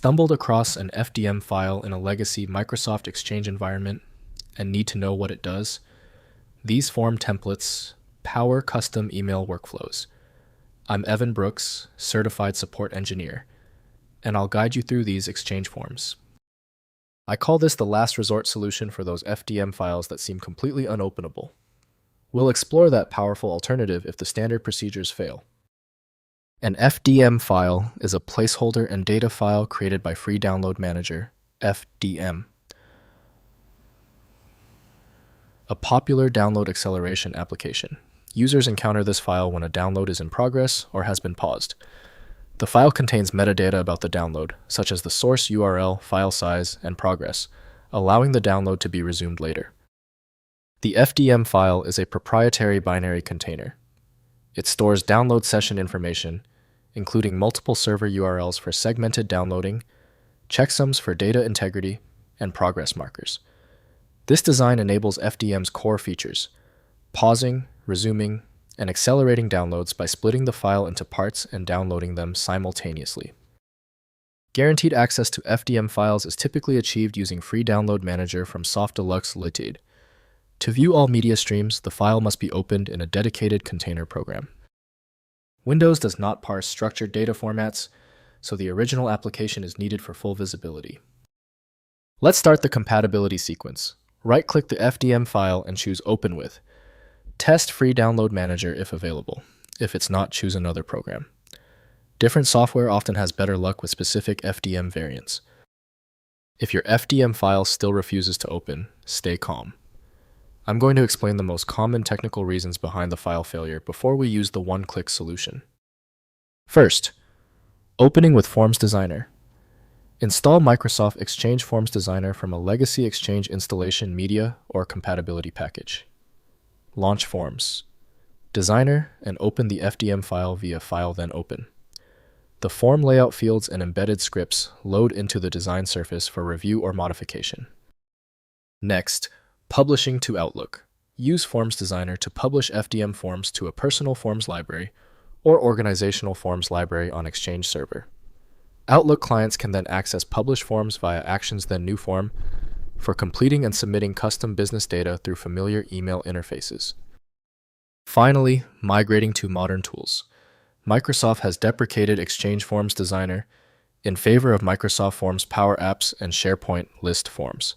Stumbled across an FDM file in a legacy Microsoft Exchange environment and need to know what it does? These form templates power custom email workflows. I'm Evan Brooks, Certified Support Engineer, and I'll guide you through these Exchange forms. I call this the last resort solution for those FDM files that seem completely unopenable. We'll explore that powerful alternative if the standard procedures fail. An FDM file is a placeholder and data file created by Free Download Manager, FDM, a popular download acceleration application. Users encounter this file when a download is in progress or has been paused. The file contains metadata about the download, such as the source URL, file size, and progress, allowing the download to be resumed later. The FDM file is a proprietary binary container. It stores download session information, including multiple server URLs for segmented downloading, checksums for data integrity, and progress markers. This design enables FDM's core features, pausing, resuming, and accelerating downloads by splitting the file into parts and downloading them simultaneously. Guaranteed access to FDM files is typically achieved using Free Download Manager from Soft Deluxe Limited. To view all media streams, the file must be opened in a dedicated container program. Windows does not parse structured data formats, so the original application is needed for full visibility. Let's start the compatibility sequence. Right-click the FDM file and choose Open With. Test Free Download Manager if available. If it's not, choose another program. Different software often has better luck with specific FDM variants. If your FDM file still refuses to open, stay calm. I'm going to explain the most common technical reasons behind the file failure before we use the one-click solution. First, opening with Forms Designer. Install Microsoft Exchange Forms Designer from a legacy Exchange installation media or compatibility package. Launch Forms Designer and open the FDM file via File then Open. The form layout fields and embedded scripts load into the design surface for review or modification. Next, Publishing to Outlook. Use Forms Designer to publish FDM forms to a personal forms library or organizational forms library on Exchange server. Outlook clients can then access published forms via Actions then New Form for completing and submitting custom business data through familiar email interfaces. Finally, migrating to modern tools. Microsoft has deprecated Exchange Forms Designer in favor of Microsoft Forms Power Apps and SharePoint List Forms.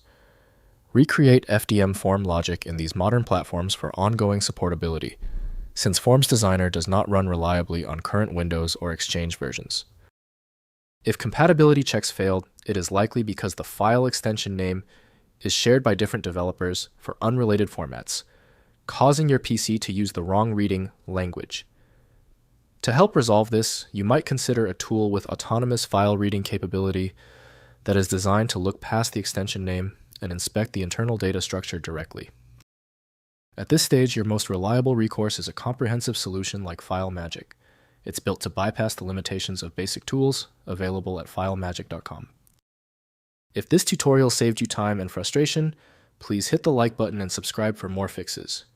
Recreate FDM form logic in these modern platforms for ongoing supportability, since Forms Designer does not run reliably on current Windows or Exchange versions. If compatibility checks failed, it is likely because the file extension name is shared by different developers for unrelated formats, causing your PC to use the wrong reading language. To help resolve this, you might consider a tool with autonomous file reading capability that is designed to look past the extension name and inspect the internal data structure directly. At this stage, your most reliable recourse is a comprehensive solution like FileMagick. It's built to bypass the limitations of basic tools available at filemagick.com. If this tutorial saved you time and frustration, please hit the like button and subscribe for more fixes.